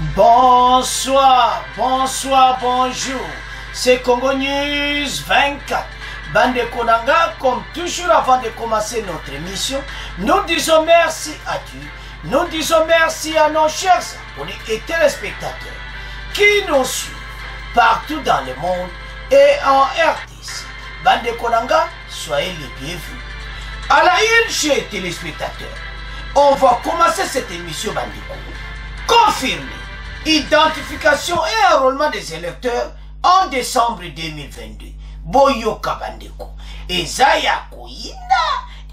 Bonsoir, bonsoir, bonjour. C'est Congo News 24. Bande Konanga, comme toujours avant de commencer notre émission, nous disons merci à Dieu. Nous disons merci à nos chers abonnés et téléspectateurs qui nous suivent partout dans le monde et en RDC. Bande Konanga, soyez les bienvenus. À la une, chers téléspectateurs, on va commencer cette émission Bande Konanga. Confirmé. Identification et enrôlement des électeurs en décembre 2022. Boyoka Bandeko. Et Zaya Koyina.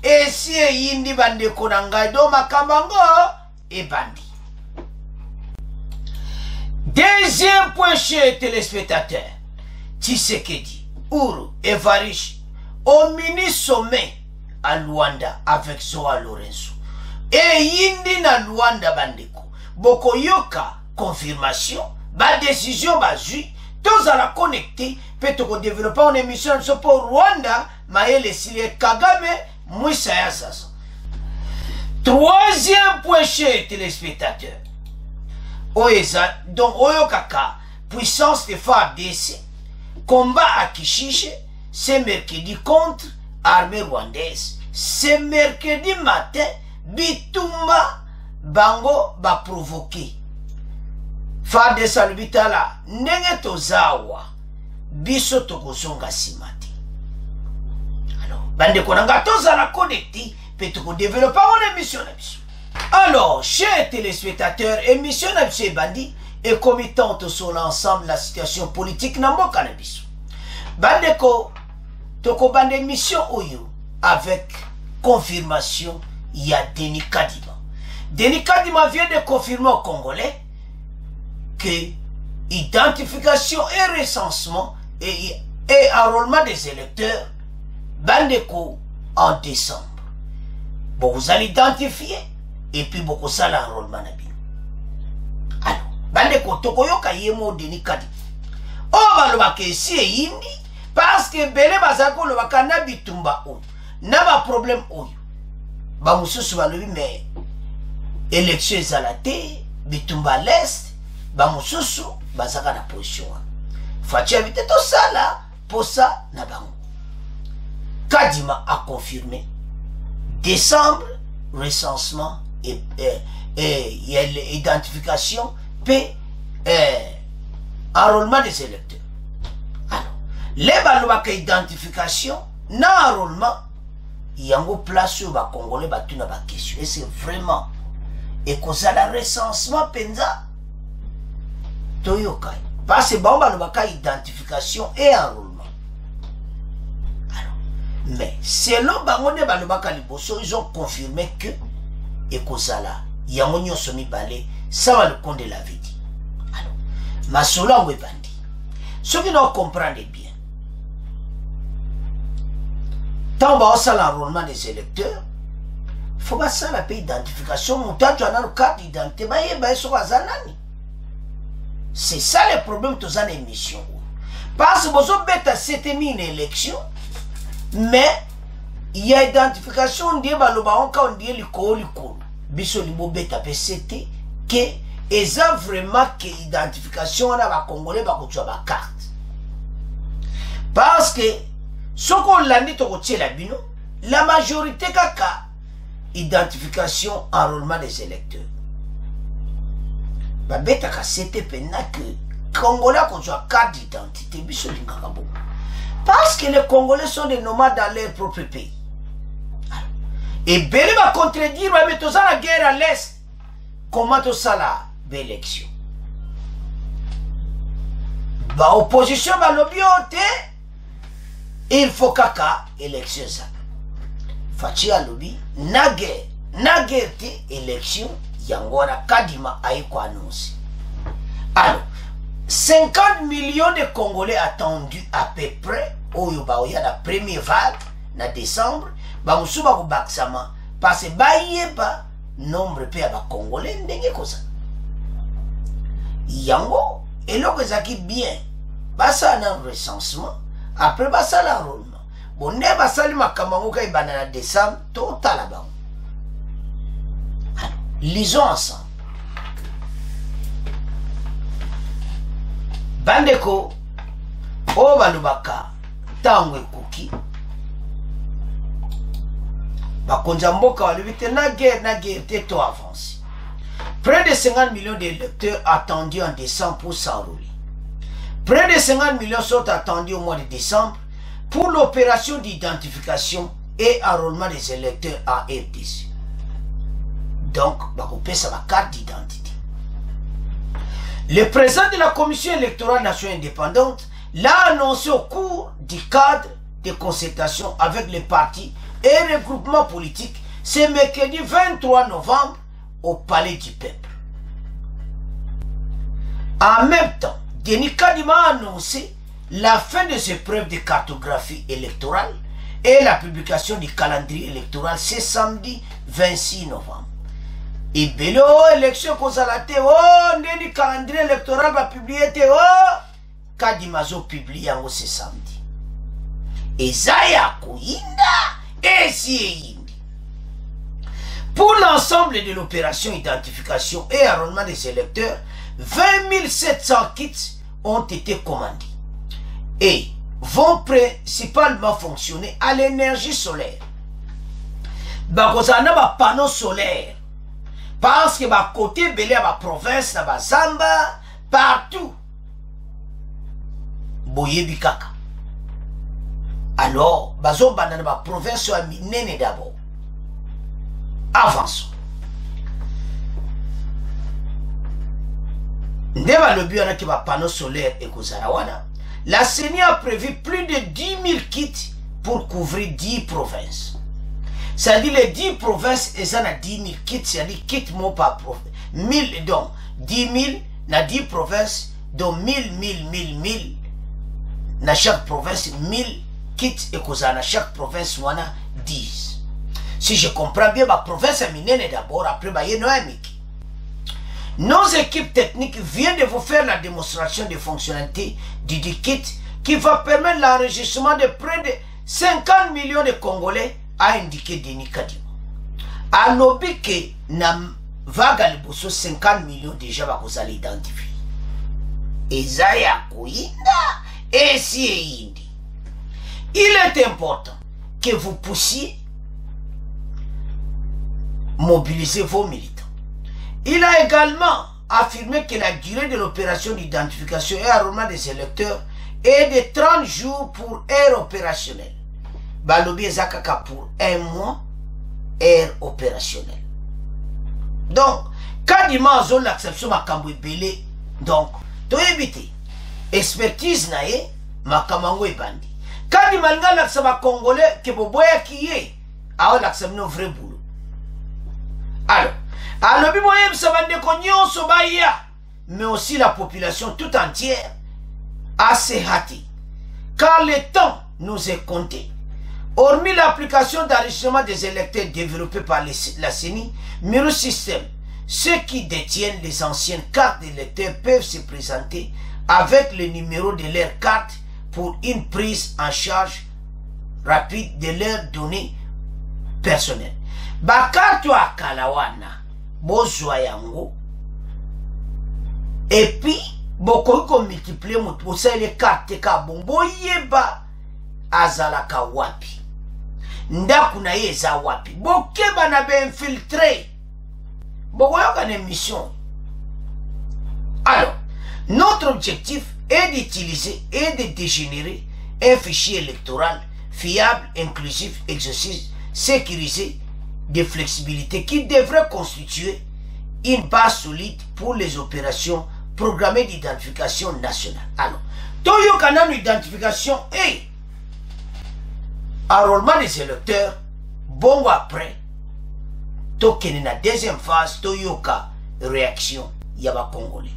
Et si Yindi Bandeko Nangaido Makambango et Bandi. Deuxième point chez téléspectateurs. Tshisekedi, Ouro et Varish au mini-sommet à Luanda avec Zoa Lorenzo. Et Yindi na Luanda Bandeko. Bokoyoka. Confirmation, ma décision basée, tous à la connecter, peut-être développer une émission pour Rwanda, Maël Silie Kagame, Moussa Sasa. Troisième point chez téléspectateurs. Oeza, donc Oyokaka, puissance de FARDC, combat à Kishiche, c'est mercredi contre armée rwandaise. C'est mercredi matin, Bitumba, Bango, va provoquer. Fade salubitala ndenge tozawa biso tokozonga simati. Alors bande konanga tozala connecté pe toko développer une émission na biso. Alors chers téléspectateurs, émission na biso bandi et comitante sur l'ensemble la situation politique na mboka na biso. Bande ko toko bande émission oyo avec confirmation ya Denis Kadima. Denis Kadima vient de confirmer aux Congolais que identification et recensement et enrôlement des électeurs Bandeko en décembre. Bon, vous allez identifier et puis beaucoup ça l'enrôlement. Alors, Bandeko Tokoyoka Yemo Denis Kadi. Oh, balobake si et yindi parce que Bele Bazako le Wakana Bitumba ou n'a pas problème ou ba mususu balobi mais élection zalate Bitumba l'est. Bamususu bazaka na position fatia vite to sala pour ça na bango. Kadima a confirmé décembre recensement et identification et enrôlement des électeurs. Alors les balobaka identification na enrôlement yango place sur ba congolais batuna ba question et c'est vraiment et que ça la recensement penza Toyokai. Parce que bon, bah, identification et enrôlement. Alors, mais selon Bangonde Balobaka Liboso, ils ont confirmé que Ekozala, Yamonyo Somi Balé, ça va le compte de la vie. Alors, Masola Webandi. Ceux qui n'ont compris bien, tant que ça l'enrôlement des électeurs, il faut pas ça la paix identification, montage à notre carte d'identité, bah, sur Azanani. C'est ça le problème de cette émission. Parce que vous avez cette une élection, mais il y a identification de Baloba, on dit le col, biso libo beta PCT, que ils ont vraiment que identification à la Congolais va la carte. Parce que ce qu'on l'a dit au la bino, la majorité kaka identification enrôlement des électeurs. Babeta ka c'était pena que Congolais qu'on soit carte d'identité biso lingakabo. Parce que les Congolais sont des nomades dans leur propre pays. Et Bélé va contredire, va mettre ça la guerre à l'est. Comment tout ça la élection? Bah opposition va l'obiote. Il faut kaka élection ça. Fachi a lobby na guerre élection. Yangona Kadima a été annoncé. Alors, 50 millions de Congolais attendus à peu près au Yobaoya la première vague en décembre. Bamusuba Baksama parce que Bayeba nombre de Congolais ndenge kosa. Yango et l'okozaki bien. Basa na recensement après basa l'enrôlement. Bon ne basa li makambo ka ibana na décembre total là bas. Lisons ensemble. bandeko o balobaka tango ekoki bakonza mboka balobi te na guerre te to avance. Près de 50 millions d'électeurs attendus en décembre pour s'enrôler. Près de 50 millions sont attendus au mois de décembre pour l'opération d'identification et enrôlement des électeurs en RDC. Donc, on ça ma carte d'identité. Le président de la Commission électorale nationale indépendante l'a annoncé au cours du cadre de concertation avec les partis et regroupements politiques ce mercredi 23 novembre au Palais du Peuple. En même temps, Denis Kadima a annoncé la fin des épreuves de cartographie électorale et la publication du calendrier électoral ce samedi 26 novembre. Et belle élection qu'on a laté, le calendrier électoral va publier, Kadima a publié ce samedi. Et Zaya Kouinda et Sieyindi. Pour l'ensemble de l'opération identification et enrôlement des électeurs, 20 700 kits ont été commandés et vont principalement fonctionner à l'énergie solaire. Bakozana ba panneau solaire parce que ba côté belé ba province na ba Zamba partout. Boyebi kaka. Alors bazo banana ba province a minene d'abord. Avançons. Ndeba le but qui va panneau solaire et Kozarawana. La CENI a prévu plus de 10 000 kits pour couvrir 10 provinces. C'est-à-dire les 10 provinces, et ça a 10 000 kits, c'est-à-dire kits mon par province. 1000, donc 10 000, na 10 provinces, donc 1000, na chaque province, 1000 kits et Kozana, chaque province, on a 10. Si je comprends bien, ma province est minée d'abord, après, il y a nos équipes techniques viennent de vous faire la démonstration des fonctionnalités du kit qui va permettre l'enregistrement de près de 50 millions de Congolais, a indiqué Denis Kadima. À l'objet que nam vaga le bosso 50 millions déjà va vous aller identifier. Et Zaya Kouinda et Sieyindi. Il est important que vous puissiez mobiliser vos militants. Il a également affirmé que la durée de l'opération d'identification et enrôlement des électeurs est de 30 jours pour aire opérationnelle. Balobi Zakaka pour 1 mois, aire opérationnelle. Donc, quand il m'a dit l'acception ma kambo belé, donc, to éviter expertise nae ma kamango ebandi. Quand il m'a dit l'acception congolais que boboya qui est, a l'acception no vrai boulot. Alors, mais aussi la population tout entière a se hâté. Car le temps nous est compté. Hormis l'application d'enregistrement des électeurs développée par la CENI, Miro System, ceux qui détiennent les anciennes cartes d'électeurs peuvent se présenter avec le numéro de leur carte pour une prise en charge rapide de leurs données personnelles. Bakatu akalawana bozwa yango et puis boko multiplier moto les cartes ka bombo yeba azalaka wapi ndaku na yeza wapi bokeba na be infiltré boko yoka na mission. Alors notre objectif est d'utiliser et de dégénérer un fichier électoral fiable, inclusif, exercice, sécurisé, de flexibilité qui devrait constituer une base solide pour les opérations programmées d'identification nationale. Alors, Toyo Kanan identification et enrôlement des électeurs, bon après, Tokene na deuxième phase, Toyoka réaction, Yaba Congolais.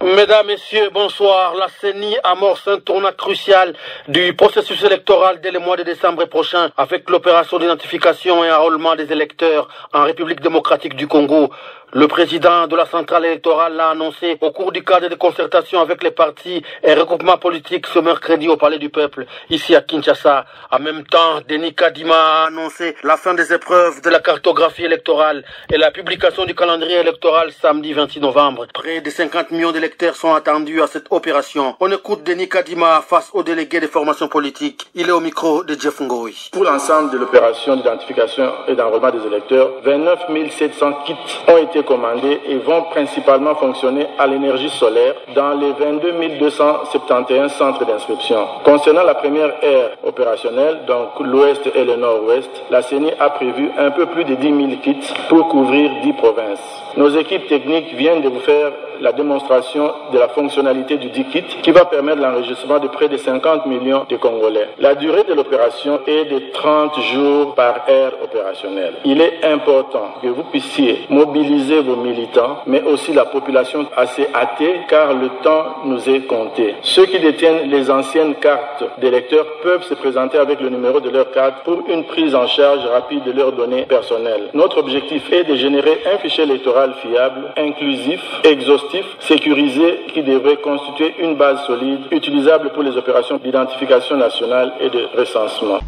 Mesdames, Messieurs, bonsoir. La CENI amorce un tournant crucial du processus électoral dès le mois de décembre prochain avec l'opération d'identification et enrôlement des électeurs en République démocratique du Congo. Le président de la centrale électorale l'a annoncé au cours du cadre de concertation avec les partis et regroupements politiques ce mercredi au Palais du Peuple, ici à Kinshasa. En même temps, Denis Kadima a annoncé la fin des épreuves de la cartographie électorale et la publication du calendrier électoral samedi 26 novembre. Près de 50 millions d'électeurs électeurs sont attendus à cette opération. On écoute Denis Kadima face au délégué des formations politiques. Il est au micro de Jeff Ngoï. Pour l'ensemble de l'opération d'identification et d'enrôlement des électeurs, 29 700 kits ont été commandés et vont principalement fonctionner à l'énergie solaire dans les 22 271 centres d'inscription. Concernant la première aire opérationnelle, donc l'ouest et le nord-ouest, la CENI a prévu un peu plus de 10 000 kits pour couvrir 10 provinces. Nos équipes techniques viennent de vous faire la démonstration de la fonctionnalité du 10 kit qui va permettre l'enregistrement de près de 50 millions de Congolais. La durée de l'opération est de 30 jours par aire opérationnelle. Il est important que vous puissiez mobiliser vos militants, mais aussi la population assez hâtée car le temps nous est compté. Ceux qui détiennent les anciennes cartes d'électeurs peuvent se présenter avec le numéro de leur carte pour une prise en charge rapide de leurs données personnelles. Notre objectif est de générer un fichier électoral fiable, inclusif, exhaustif, sécurisé, qui devrait constituer une base solide, utilisable pour les opérations d'identification nationale et de recensement.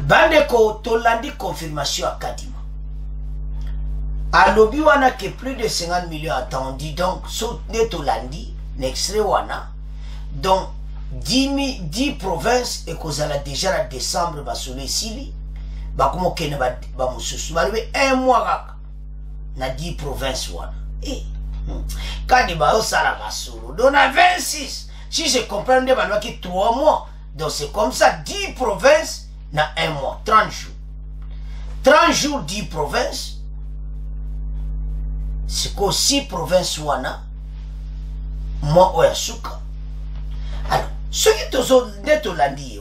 Bandeko Tolandi confirmation à Kadima. À l'obi wana que plus de 50 millions attendus, donc soutenez Tolandi, n'extrait wana, donc 10 provinces et qu'on a déjà en décembre, basole sili, bakumo kene ba mususu, balwe un mois na 10 provinces wana. Et quand il va au Salabasolo, donc à 26, si je comprends, il va y 3 mois. Donc c'est comme ça, 10 provinces, dans 1 mois, 30 jours. 30 jours, 10 provinces, c'est que 6 provinces, moi, Oyasuka. Alors, ce qui est Tolandi,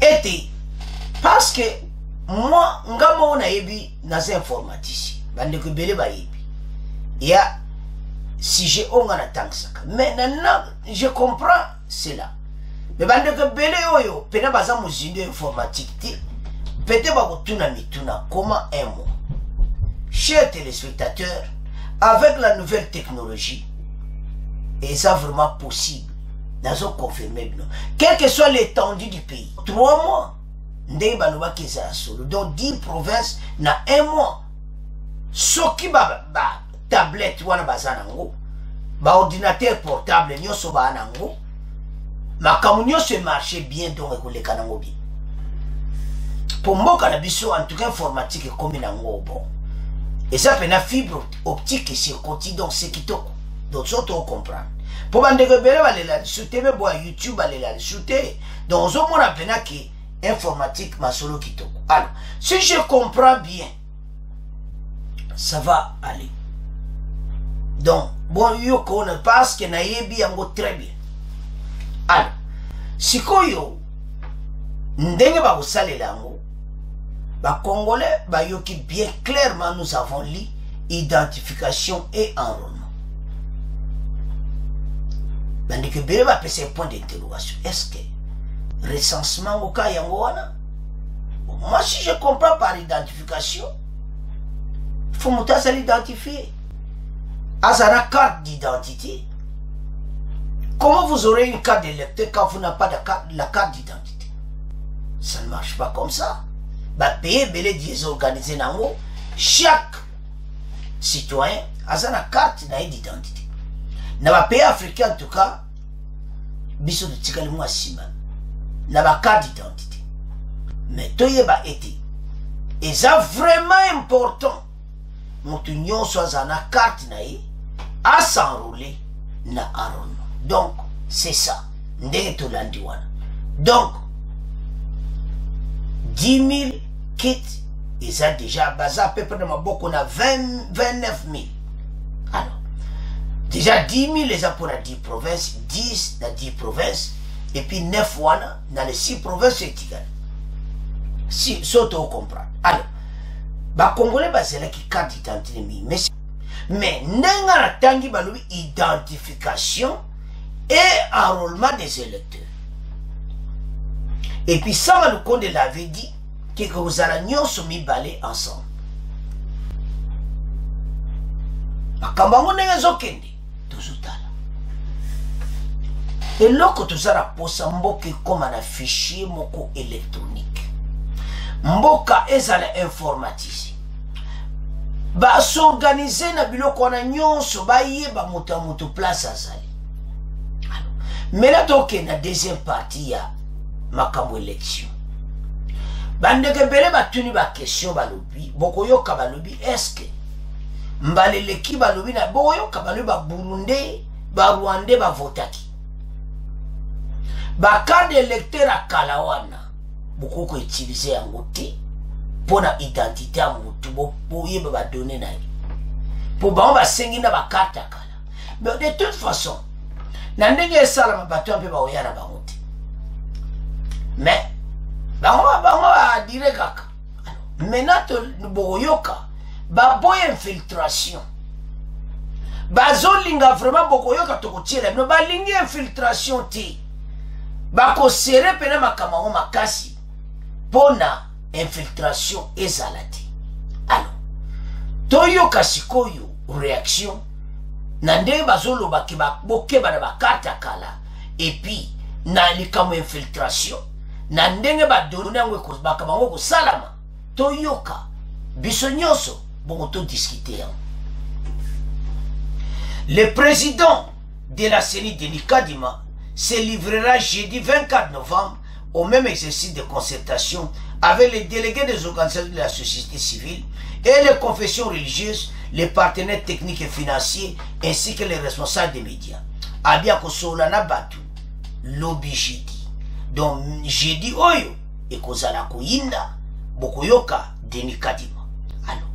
était parce que moi, on a eu des informaticiens, il y a si j'ai on a tant que ça. Mais maintenant, je comprends cela. Mais quand que belé oyo, pena baza muzindo informatique ti, peut-être ba kutuna mituna comment un mot. Chers téléspectateurs, avec la nouvelle technologie, et ça vraiment possible, nous avons confirmé. Quelle que soit l'étendue du pays, 3 mois, donc 10 provinces, na 1 mois. Ce qui ba tablette wana bazanango, ba ordinateur portable nyoso ba anango, ma kamunyo se marché bien donc ekoleka nango bien. Pour mboka na biso en tout cas informatique comme nango bon. Et ça pena fibre optique et circuit donc c'est kitoko. Donc ça on comprend. Pour bande que bele balela shooter me boa YouTube balela shooter. Donc on mona pena ki informatique masolo kitoko. Alors, si je comprends bien, ça va aller. Donc, bon, yo connaît parce que naïbi yango très bien. Alors, si koyo, ndenge ba usale lango, ba Congolais, ba yoki bien clairement nous avons lu identification et enrôlement. Bandi que bele ba pese point d'interrogation. Est-ce que recensement au cas yango wana? Moi, si je comprends par identification, il faut monter à l'identifier. À sa carte d'identité. Comment vous aurez une carte d'électeur quand vous n'avez pas la carte d'identité? Ça ne marche pas comme ça. Bah, payer des organisés nango, chaque citoyen a sa carte d'identité. Dans le pays africain, en tout cas, biso de tikali mwa sima. Dans la carte d'identité. Mais toyeba été. Et ça vraiment important. Nous tenions soit à la carte naïe à s'enrouler na enrôlement. Donc, c'est ça. Donc, 10 000 kits, et ça déjà, à peu près beaucoup, on a 29 000. Alors, déjà 10 000 les pour la 10 provinces, 10 dans 10 provinces, et puis 9 dans les 6 provinces, c'est égal. Si, surtout on comprend. Alors, bah Congolais, bah c'est là qui carte d'identité, mais n'enga tangi bah identification et enrôlement des électeurs. Et puis ça, le compte l'avait dit que vous allez nous soumis balai ensemble. Akambango n'enga zokende toujours là. Et là que tout ça rapporte mboka comme un fichier moko électronique. Mboka ezala informatisé. ba s'organiser na biloko wana nyonso bayeba moto moto place azali. Mais là donc na deuxième partie ya makambo élection. Bandeke bele batuni ba question balobi bokoyoka balobi est-ce que mbaleleki balobi na bokoyoka balobi ba Burundais ba Rwandais ba votaki ba carte d'électeur à Kalawana bokoko utiliser yango te pona identité à mutu boyeba ba donner na pour ba sengi na ba carte kala. Mais de toute façon na ndenge sala mabato ampe ba oyana ba mutu. Mais ba dire kaka. Maintenant boyoka ba boy infiltration. Bazolinga vraiment bokoyoka tokotiela no ba lingi infiltration ti. Ba ko serre pena makamao makasi pona infiltration ezalati. Alors toyoka sikoyo réaction na ndenge bazoloba ke ba bokeba na bakata kala et puis na likamo infiltration na ndenge ba donner ngwe ko bakamango ko salama toyoka biso nyonso bongo to discuter. Le président de la CENI Denis Kadima se livrera jeudi 24 novembre au même exercice de concertation avec les délégués des organisations de la société civile et les confessions religieuses, les partenaires techniques et financiers ainsi que les responsables des médias. Abia kosolana batu lobby jeudi. Donc jeudi oyo ekozala koyinda bokoyoka Denis Kadima. Alors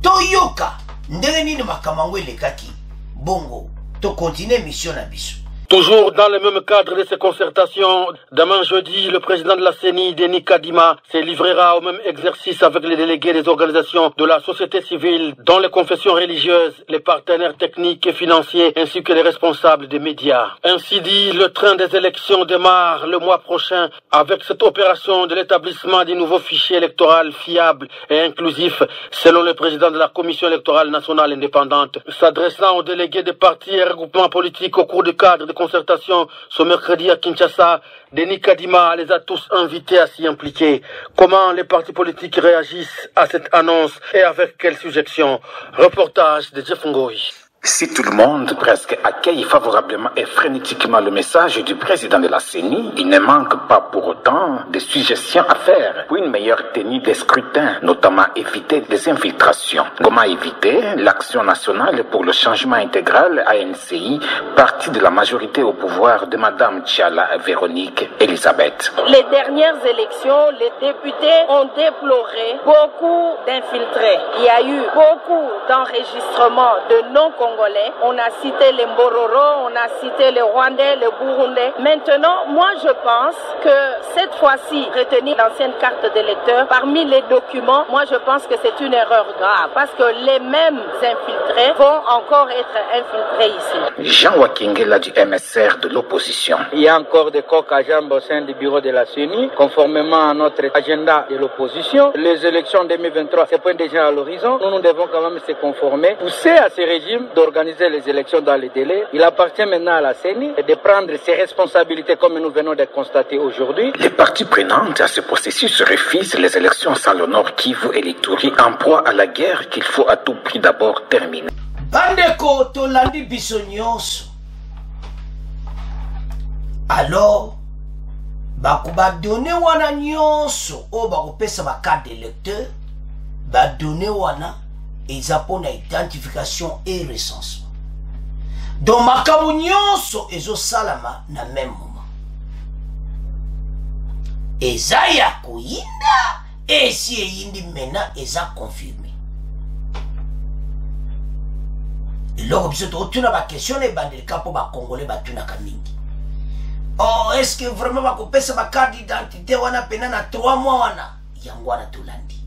toyoka ndenge nini makamango elekaki bongo to continuer mission na biso. Toujours dans le même cadre de ces concertations, demain jeudi, le président de la CENI, Denis Kadima, se livrera au même exercice avec les délégués des organisations de la société civile, dont les confessions religieuses, les partenaires techniques et financiers, ainsi que les responsables des médias. Ainsi dit, le train des élections démarre le mois prochain avec cette opération de l'établissement des nouveaux fichiers électoraux fiables et inclusifs, selon le président de la Commission électorale nationale indépendante. S'adressant aux délégués des partis et regroupements politiques au cours du cadre de concertation ce mercredi à Kinshasa, Denis Kadima les a tous invités à s'y impliquer. Comment les partis politiques réagissent à cette annonce et avec quelle sujection? Reportage de Jeff Ngoy. Si tout le monde presque accueille favorablement et frénétiquement le message du président de la CENI, il ne manque pas pour autant de suggestions à faire pour une meilleure tenue des scrutins, notamment éviter des infiltrations. Comment éviter l'action nationale pour le changement intégral ANCI, parti de la majorité au pouvoir de Madame Tchala Véronique Elisabeth. Les dernières élections, les députés ont déploré beaucoup d'infiltrés. Il y a eu beaucoup d'enregistrements de non-congolais. On a cité les Mbororo, on a cité les Rwandais, les Burundais. Maintenant, moi je pense que cette fois-ci, retenir l'ancienne carte d'électeur parmi les documents, moi je pense que c'est une erreur grave parce que les mêmes infiltrés vont encore être infiltrés ici. Jean Wakingela du MSR de l'opposition. Il y a encore des coques à jambes au sein du bureau de la CENI, conformément à notre agenda de l'opposition. Les élections 2023, c'est point déjà à l'horizon. Nous devons quand même se conformer, pousser à ce régime d'organiser les élections dans les délais. Il appartient maintenant à la CENI de prendre ses responsabilités comme nous venons de constater aujourd'hui. Les parties prenantes à ce processus refusent les élections sans le Nord Kivu et l'Ituri en proie à la guerre qu'il faut à tout prix d'abord terminer. Bandeko tolandi biso nyonso. Alors bakuba donner wana nyonso o bakopesa ba carte d'électeur ba donner wana ezapona identification et recensement. Donc makambo nyonso ezo salama na même moment. Eza ya koyinda et si eyindi mena eza confirmé. Lors biso totuna ba question les bandelika po ba congolais batuna kamingi. Oh, est-ce que vraiment ba kopesa ba carte d'identité wana pena na 3 mois wana yango wana tolandi.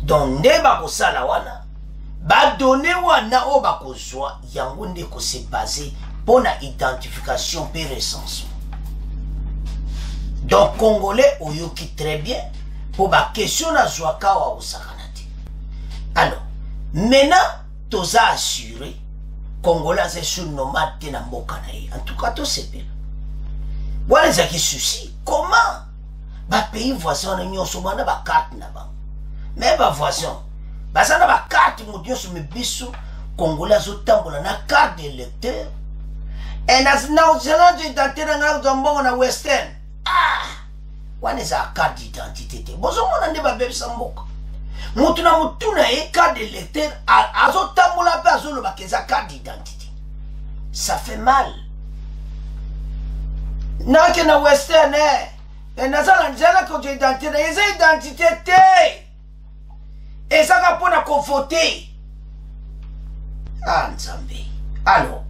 Donc nde ba kosala wana ba donner wana o ba kozwa yango nde ko se baser pour la identification et recensement. Donc congolais oyoki très bien pour ba question na zwaka wa usakanati. Alors maintenant toza assuré congolais c'est sur nomade te na mboka na ye. En tout cas to sepela. Wala zaki souci comment ba pays voisin na nyonso bana ba carte na ba. Mais ba voisin basana ba carte modio sur me biso congolais azotambola na carte d'électeur et na zela d'identité na zambongo na western wana za carte d'identité te bozomona nde babebisa mboka mutu na carte d'électeur azotambola pe azoloba ke za carte d'identité ça fait mal nake na western nazala nzela ko identité na eza identité te ezaka mpona kovote nzambe alors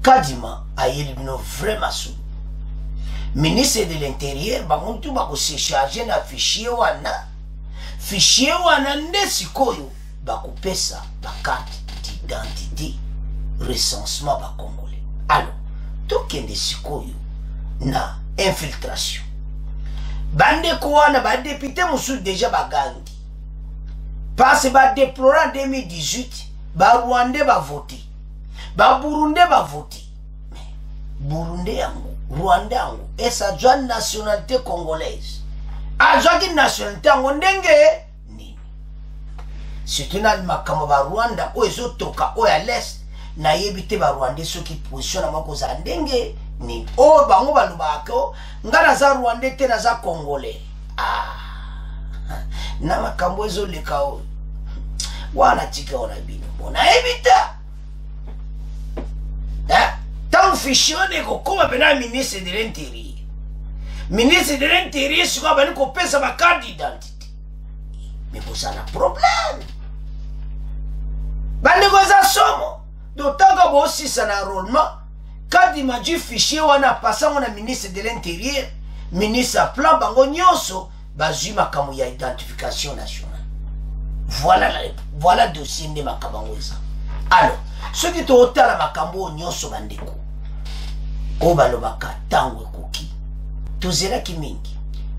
Kadima ayeli bino vraiment sou ministre de l'intérieur bango tu bakose charger na fichier wana nde sikoyo bakopesa bakarte d'identité recensement bakongolais alors tokende sikoyo na infiltration bandeko wana badepute mosusu déjà bagangi parce badéplora en 2018 barwandais bavote baburundais bavote burundais yango rwandais yango esa jwa nationalité congolaise ajwaki nationalité yango ndenge nini surtout na makambo barwanda oyo ezotoka oyo ya leste nayebi te barwandais soki position na moko za ndenge nini oyo bango balobaka nga naza rwandais te naza congolais na makambo ezoleka oyo wana tika ona bino bonayebi ta tant fichier ekokoma pena ministre de l'intérieur ministre de l'intérieur sikoyo bali kopesa bacarte d'identité mais bozala problème bandeko eza somo dotanga boosisa na enrôlement kadima du fichier wana pasango na ministre de l'intérieur ministre a plan bango nyonso bazwi makambo ya identification nationale voilà dossier nde makambo yango eza alors soki tootala makambo oyo nyonso bandeko oyo balobaka ntango ekoki tozelaki mingi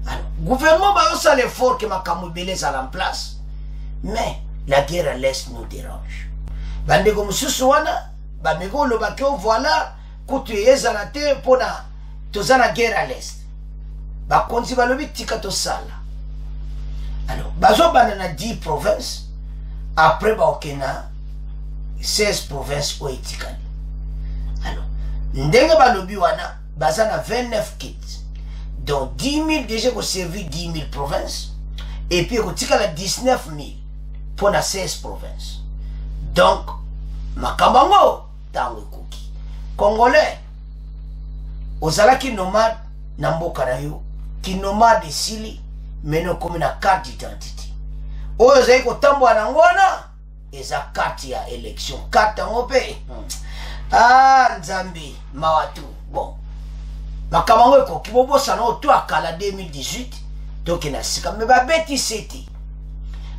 alors gouvernement bayosala effort ke makambo ebele ezala en place mais la guerre à l'est nous dérange bandeko mosusu wana bameki olobaki o voilà kutu ezala te mpona toza na guerre à l'est bakonzi balobi tika tosala alors bazobanda na 10 provinces après baokena 16 provinces oyo etikali alors ndenge balobi wana baza na 29 kits donc 10 000 déjà koservi 10 000 provinces et puis ekotikala 19 000 mpona 16 provinces donc makambo yango ntango ekoki congolais ozalaki nomade na mboka na yo kinomade esili meno komi na carte d'identité oyo ozali kotambola nango wana eza carte ya élection carte yango mpe nzambe mawatu bon makambo yango ekoki bobosana oyo to akala 2018 tokena sika me babetisi te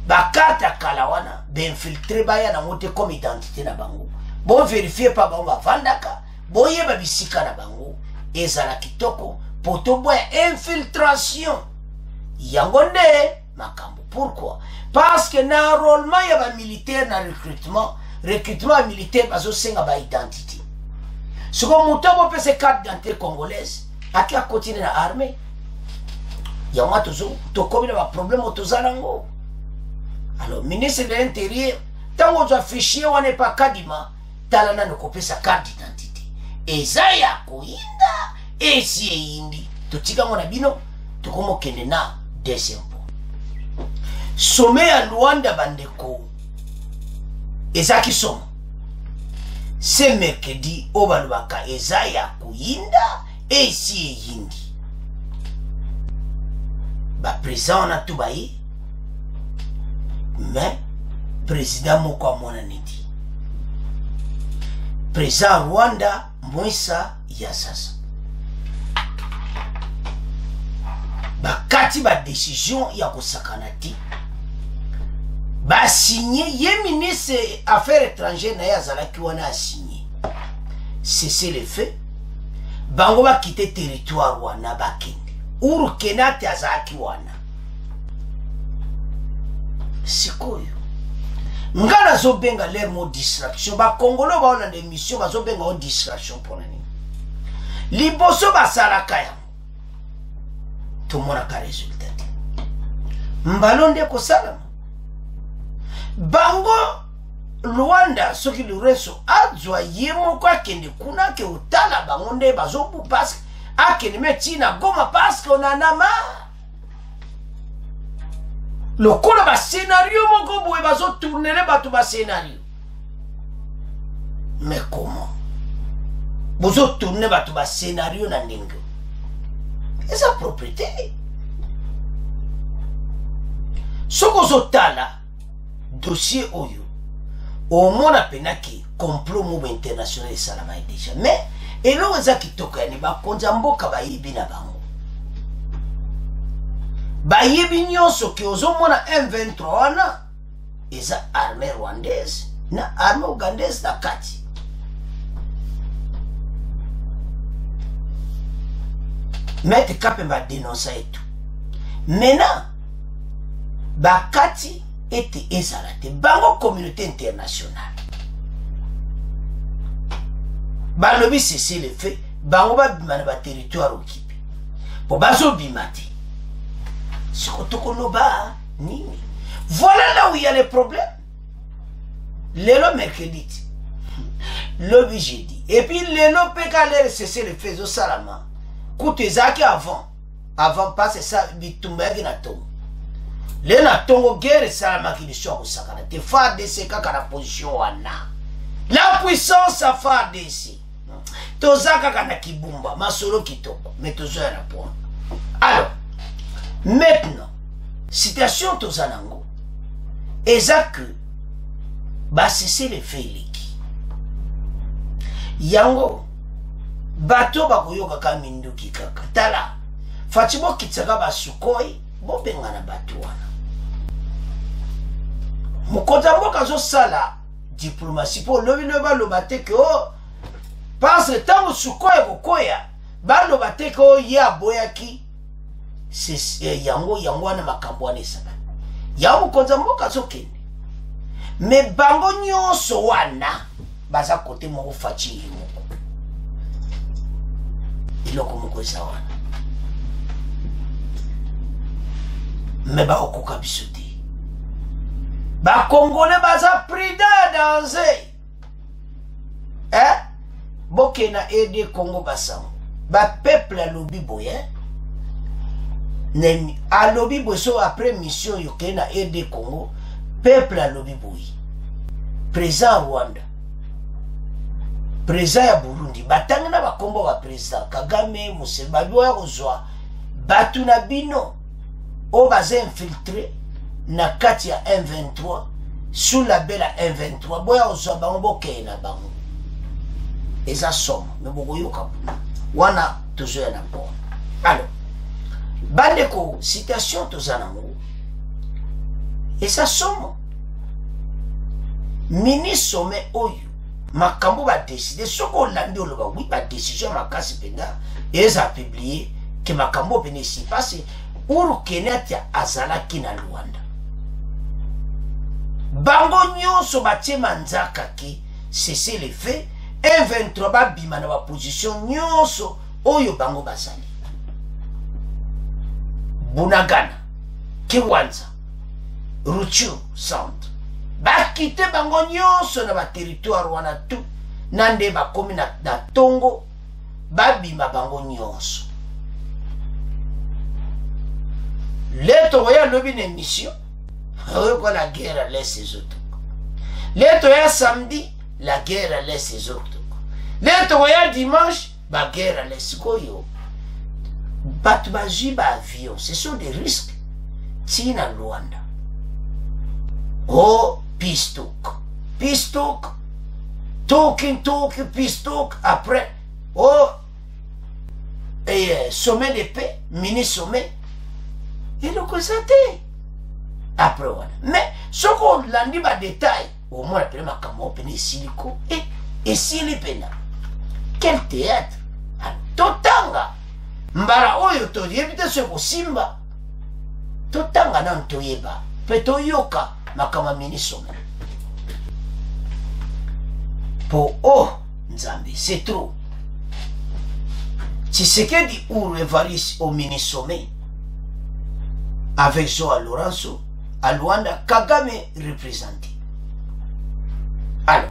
bakarte akala wana bainfiltre baya nango te comme identité na bango boverifie pa bango bavandaka boyeba bisika na bango ezala kitoko po toboya infiltration yango nde makambo pourquoi parce que na enrôlement ya bamilitaire na recrutement ya militaire bazosenga baidentité siko moto abopesa carte d'identité congolaise aki akontinue na armée yango tokomi na baproblème otoza nango alors ministre de l'intérieur ntango ozwa fichier wana epa kadima tala nano kopesa carte d'identité eza ya koyinda esi eyindi totikango na bino tokomokende na deuxième point sommet ya Luanda bandeko ezaki somo se mercredi oyo balobaka eza ya koyinda esi eyindi baprésident wana to baye mais président moko amonani ti président Rwanda Moïsa Yasasa bakati badécision ya kosakana ti basigné ye ministre affaires étrangères na ye azalaki wana asigné cessez le fait bango bakite territoire wana bakende Uhuru Kenyatta azalaki wana sikoyo nga nazobenga leur mot distraction bakongolo baolanda émission bazobenga o distraction mpona nini liboso basalaka yango tomonaka résultat te mbalo nde kosalama bango Luanda soki Lourenço azwa yemo kwa kende kuna ke utala bango nde bazobu parce akende metina Goma parce qu'on en a marre. Lokola ba scénario moko boye bazo tourner bato ba scénario. Mais comment? Bozo tourner bato ba scénario na ndingo. Esa propriété. Soko zotala dossier oyo au monde penaki complot mou international salama déjà mais elo eza kitoka ni ba konza mboka ba yibi na bango ba yibi nyonso ki ozomona M23 wana eza armée rwandaise na armée ougandaise na kati mette kape ba dénoncer et tout maintenant ba kati était ezalate bango communauté internationale balobi cesser les faits bango babima na ba territoire occupé po bazo bimati sikotoko loba nini voilà là où il y a les problèmes lelo mercredi lobi jeudi et puis lelo peka les cesser les faits au salama kutu ezaki avant pas c'est ça bitumba yaki na tongo Lena tongo guerre salama qui lisho kusakana te FARDC kaka na position wana la puissance à FARDC tozaka kana kibumba masolo kitoko mais tozoya na point. Alors maintenant situation tozanango ezaka ba cesser les faits yango bato bakoyoka ka minduki kaka tala fatibo kitsaka ba sukoi bobenga na bato wana Mukota mboka zo sala diplomatie pour lobi loba lobate ke o parce que tant sukoya kokoya ba lobate ke o ya boyaki c'est yango na makambo wana esala ya mukonza mboka zo kende mais bango nyonso wana baza kote moko fachi moko iloko moko eza wana mais ba okoka biso te ba Congolais baza prida danger boke na aider Congo basango ba peuple alobi boye nemi alobi boso après mission yoke na aider Congo peuple alobi boye président Rwanda président ya Burundi batanga na bakombo ba président Kagame Museveni ya kozwa batu na bino o baza infiltré na kati ya M23 sous la belle M23 boya ozwa bango bokeye na bango eza somo me bokoyoka wana tozoya na po. Alors bandeko citation toza nango eza somo mini sommet oyo makambo ba décider soko olandi oloba oui ba décision makasi penda eza publié que makambo benesi parce Uhuru Kenyatta azalaki na Rwanda bango nyonso batie manzaka ki cesser les faits M23 babima na ba position nyonso oyo bango bazali Bunagana Kiwanja Ruchuru Centre bakite bango nyonso na ba territoire wana tout nande bakomi na tongo babima bango nyonso Leto ya lobi na mission quoi la guerre laisse les autres. Leto ya samedi la guerre laisse les autres. Leto ya dimanche la guerre laisse koyo. Bat baji ba avion, ce sont des risques. Tina Luanda. Oh pistok. Pistok. Talking pistok après oh et sommet de paix, mini sommet. Et le constaté après voilà mais ce qu'on l'a dit ba détail au moins après ma camo pene siliko et sili pena quel théâtre totanga mbara oyo to yebite ce ko simba totanga nan toyeba peto yoka makama minisoma pour oh nzambe c'est trop Tshisekedi ou Evariste au mini-sommet avec Joao Lourenço à Luanda, Kagame représenté. Alors,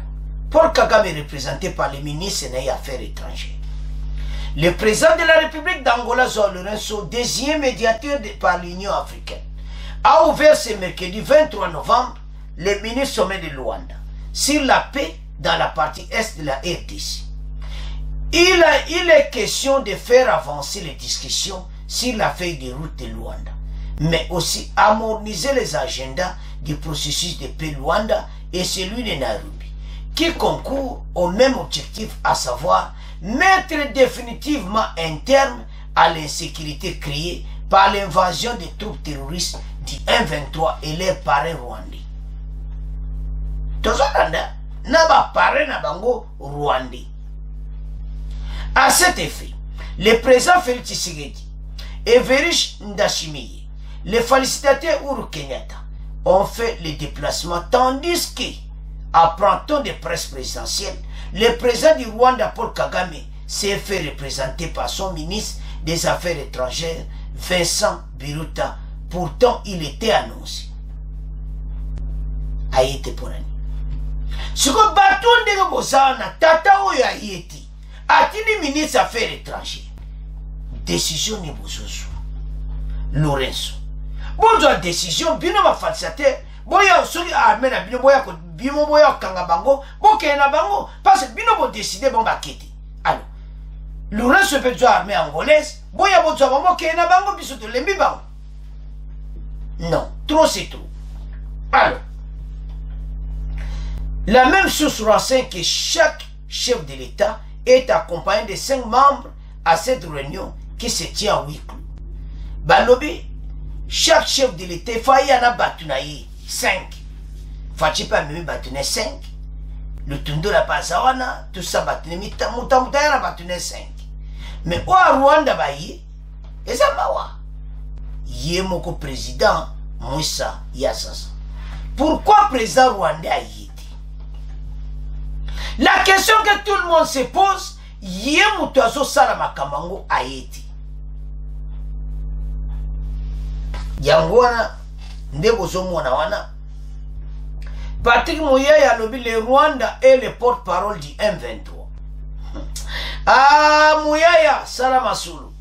Paul Kagame représenté par le ministre des Affaires étrangères. Le président de la République d'Angola, João Lourenço, désigné médiateur par l'Union africaine, a ouvert ce mercredi 23 novembre le mini-sommet de Luanda sur la paix dans la partie est de la RDC. Il est question de faire avancer les discussions sur la feuille de route de Luanda, mais aussi harmoniser les agendas du processus de paix Luanda et celui de Nairobi, qui concourent au même objectif, à savoir mettre définitivement un terme à l'insécurité créée par l'invasion des troupes terroristes du M23 et leurs parrains rwandais. Tozolanda naba parrain na bango rwandais. À cet effet, le président Félix Tshisekedi et Verish Ndashimiye, les félicitateur Uhuru Kenyatta, ont fait le déplacement, tandis que, après un temps de presse présidentielle, le président du Rwanda, Paul Kagame, s'est fait représenter par son ministre des Affaires étrangères, Vincent Biruta. Pourtant, il était annoncé. Aïete Ponani. Ce que Batou Ndege Bozana, Tata Oyo Aïeti, a-t-il ministre des Affaires étrangères? Décision ni Bozozo. Lourenço. Bonjour décision, bino ma falsateur. Boya soli armé na bino boya ko bimo boya kanga bango, boke na bango parce que bino bo décider bon bakete. Alors, Lourenço peut jouer armée angolaise, boya bo jouer boke na bango biso de lembi bango. Non, trop c'est trop. Alors, la même source renseigne que chaque chef de l'État est accompagné de 5 membres à cette réunion qui se tient en huis clos. Balobi, chaque chef de l'État, il faut y en batunaï 5. Faut pas même batuner 5. Le tundo la pasawana, tout ça batuner muta batuner 5. Mais au Rwanda bayi, et ça mawa. Yé moko président Moussa Yassasa. Pourquoi président rwandais a y été? La question que tout le monde se pose, yé moutoazo salama kamango a été. Yangwana ndebozo mwana wana Patrick Muyaya lobi le Rwanda est le porte-parole du M23. Ah Muyaya Salama Soulou.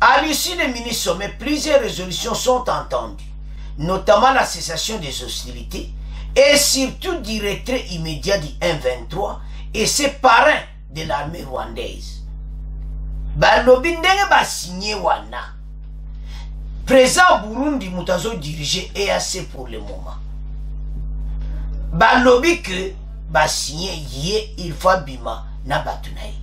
À l'issue des mini-sommets, plusieurs résolutions sont entendues, notamment la cessation des hostilités et surtout du retrait immédiat du M23 et ses parrains de l'armée rwandaise. Balobi ndenge ba signé wana. Président Burundi Moutazo dirigé EAC pour le moment. Balobi que ba signé yé il faut bima na batunaï.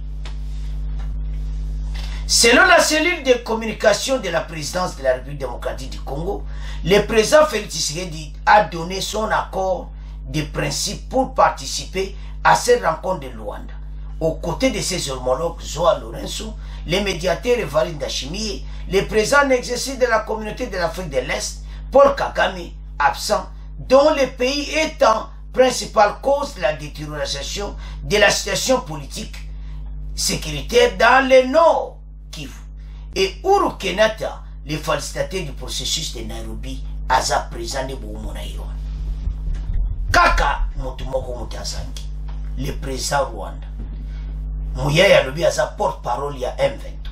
Selon la cellule de communication de la présidence de la République démocratique du Congo, le président Félix Tshisekedi a donné son accord de principe pour participer à cette rencontre de Luanda. Aux côtés de ses homologues João Lourenço, les médiateurs Evariste Ndayishimiye, le président en exercice de la communauté de l'Afrique de l'Est, Paul Kagame, absent, dont le pays est en principale cause de la détérioration de la situation politique sécuritaire dans le nord Kivu. Et Uhuru Kenyatta, le félicitateur du processus de Nairobi, aza présent de Boumonaïron. Kaka Motumoko Mutazangi, le président Rwanda. Muyaya lobi aza porte-parole ya M23.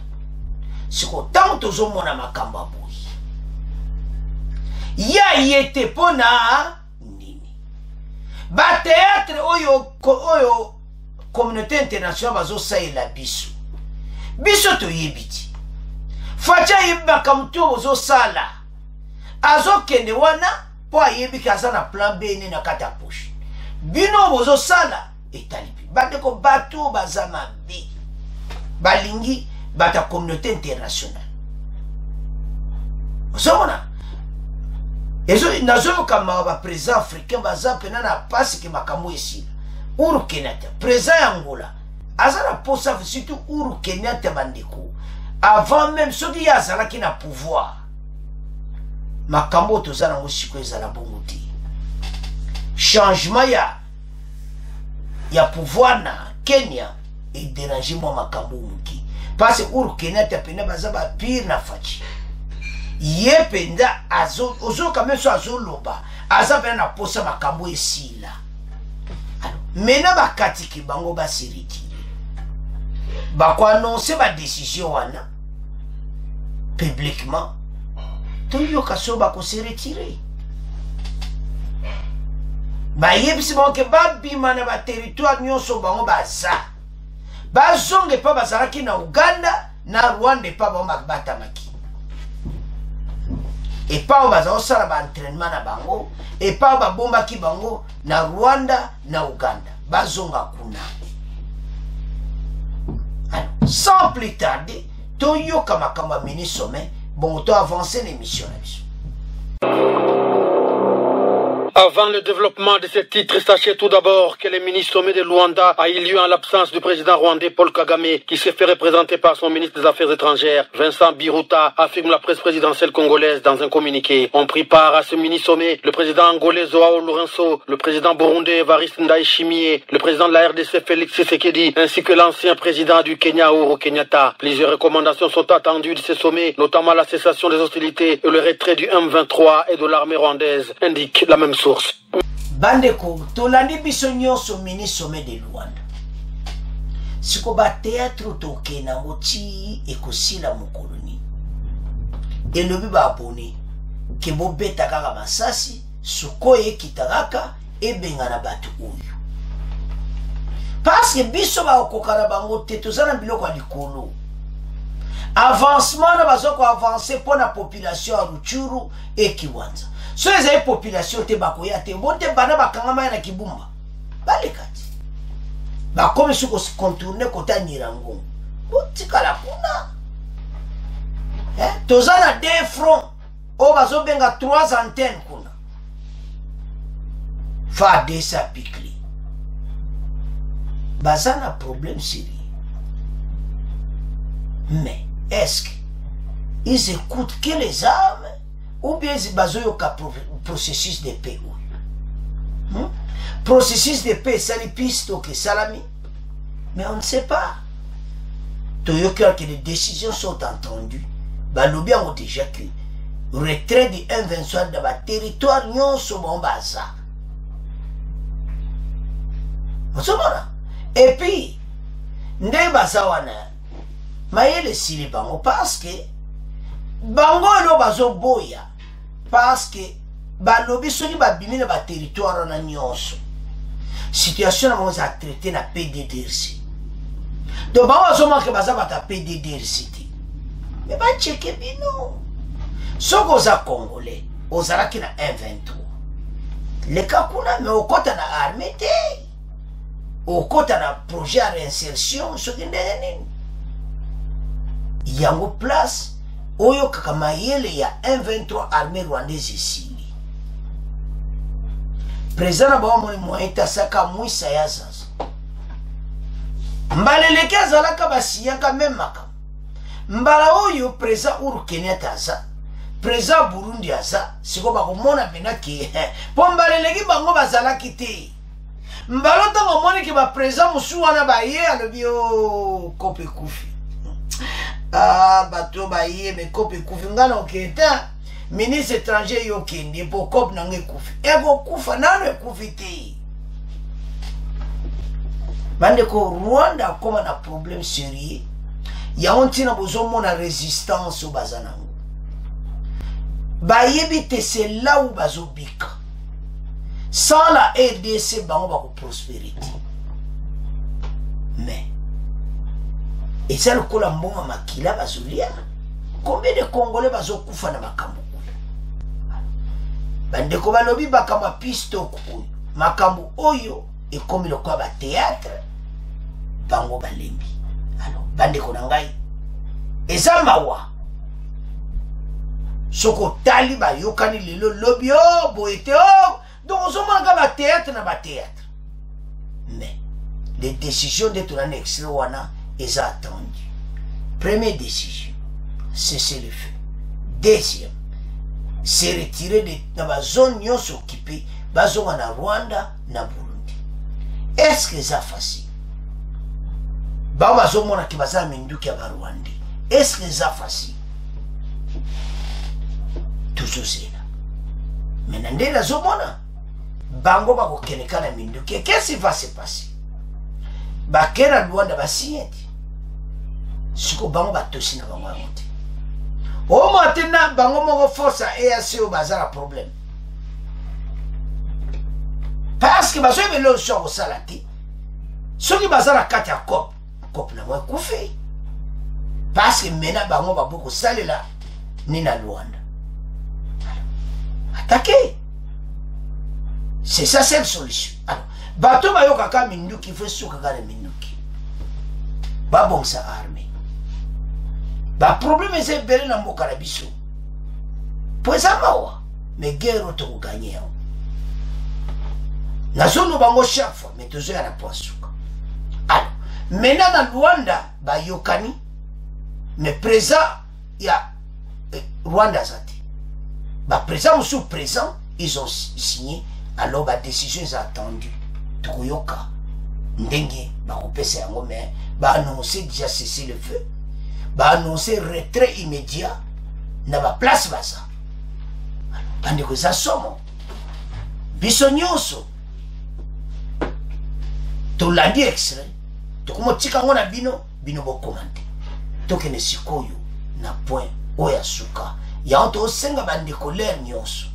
Siko tant tozomona makamba boyi. Ya yete pona nini. Ba théâtre oyo communauté internationale bazo saïla biso. Biso to yebiti. Facha yeba kamto ozo sala. Azo kende wana po yebi kazana plan B ni na kata poche. Bino ozo sala etalipi. Badeko bato bazama bi. Balingi bata communauté internationale. Osomona. Ezo nazo kama ba président africain baza pena na pasi ke makambo esila. Uhuru Kenyatta, président Angola. Azala posa surtout Uhuru Kenyatta bandeko. Avant même soki azala ki na pouvoir. Makambo tozala ngosiko ezala bongote. Changement ya pouvoir na Kenya et déranger moi makambo muki. Parce que Uhuru Kenyatta pena bazaba pire na fachi. ye penda ozo quand même so azoloba aza pena na posa makambo esila. Alors mena bakatiki bango basiriti bako annoncer ba décision wana publiquement toyo kaso bako se retirer ba yebisi bango ba bima na ba territoire nyonso bango baza bazonge pa bazalaki na Uganda na Rwanda pa bango batamaki et pas baza osala ba entraînement na bango et pas ba bombaki bango na Rwanda na Uganda bazonga kuna. Alors, sans plus tarder toyo kamakamba mini sommet bon to avancer l'émission là. Avant le développement de ce titre, sachez tout d'abord que le mini-sommet de Luanda a eu lieu en l'absence du président rwandais Paul Kagame, qui s'est fait représenter par son ministre des Affaires étrangères, Vincent Biruta, affirme la presse présidentielle congolaise dans un communiqué. On prit part à ce mini-sommet le président angolais Joao Lourenço, le président burundais Evariste Ndayishimiye, le président de la RDC Félix Tshisekedi, ainsi que l'ancien président du Kenya Uhuru Kenyatta. Plusieurs recommandations sont attendues de ce sommet, notamment la cessation des hostilités et le retrait du M23 et de l'armée rwandaise, indique la même source. Bandeko, tolandi biso nyonso mini sommet de Luanda. Siko ba théâtre toke na ngoti ekosila mokoloni. Elobi ba abone ke bo beta kaka masasi sukoye kitaraka ebenga na batu oyo. Parce que biso ba okokana bango te tozana biloko likolo. Avancement na bazoko avancer pour la population à Rutshuru et Kiwanja. So les population te bakoya te bonte bana bakangama na Kibumba. Balekati. Ba comme si ko contourner kota Nirango. Botika la kuna. Tozana deux fronts. O bazo benga 3 antennes kuna. Fa de sa pikli. Bazana problème sérieux. Mais est-ce qu'ils écoutent que les armes ou bien ils basent sur le processus de paix? Processus de paix, c'est les pistes que salami. Mais on ne sait pas. Toyoka que les décisions sont entendues. Balobi ont déjà que retrait du M23 dans le territoire non sur mon baza. Et puis, ndé baza wana. Mayele sili bango parce que bango no bazo boya parce que balobi soni babimi na ba territoire na nyonso situation na moza traiter na PDDRC donc bango bazo manque baza bata PDDRC mais ba checker bino soko za congolais ozalaki na M23 le kakuna mais okota na armée te okota na projet à réinsertion so nini yango place oyo kakamayele ya M23 armée rwandaise ici président na bawa moni moita saka mwisa ya zaza mbaleleke azalaka basiyaka même makam mbala oyo président Uhuru Kenyatta aza président Burundi aza siko bakomona benaki po mbaleleki bango bazalaki te mbala ntango omoni ke baprésident mosusu wana baye alobi o kope kufi bato baye me kope kufi ngana oketa ministre étranger yo kende po kop nange kufi ego kufa nano ekufi te bandeko Rwanda koma na problème sérieux ya ontina bozomona résistance au bazanango bayebi te c'est là où bazobika sans la RDC bango bako prospérité mais et ça le kola mbonga makila bazulia combien de Congolais bazokufa na makambo bandeko balobi bakama pisto kuyo makambo oyo ekomi lokwa ba théâtre bango balembi alors bandeko na ngai eza mawa soko tali ba yokani lelo lobi o boete o donc ozomanga ba théâtre na ba théâtre mais les décisions de ton annexe wana est attendu. Première décision, cesser le feu. Deuxième, se retirer de la zone qui est occupée, bazonga na Rwanda, na Burundi. Est-ce que c'est facile? Bazonga na kibaza minduki ya Rwanda. Est-ce que c'est facile? toujours c'est là. Maintenant, dès la zomona, bango ba kokeneka na minduki. Qu'est-ce qui va se passer? Ba kera Luanda ba sienti. Siko bango ba tosi na bango monte. O matena bango moko force EAC au bazar problème. Parce que bazo be lo so salati. Soki bazar kati ya cop na moi koufi. Parce que mena bango ba boko salela ni na Luanda. Attaquer. C'est ça cette solution. Alors, bateau bayo kaka minduki fait souka kaka minduki. Ba bon sa armée. Ba problème c'est belé na mboka na biso. Poza mawa, mais guerre to gagner. Na zone bango chaque fois, mais toujours à la poisuka. Alors, maintenant na Luanda ba yokani, mais présent il y a Rwanda zati. Ba présent ou sous-présent, ils ont signé. Alors la décision est attendue. Tukuyoka ndenge ba kopesa yango mais ba annoncer déjà cesser le feu. Ba annoncer retrait immédiat na ba place basa. Bande ko za somo. Biso nyonso. To landi extrait. To komo tika ngona bino bo commenter. To kene sikoyo na point oya suka. Ya onto senga bande colère nyonso.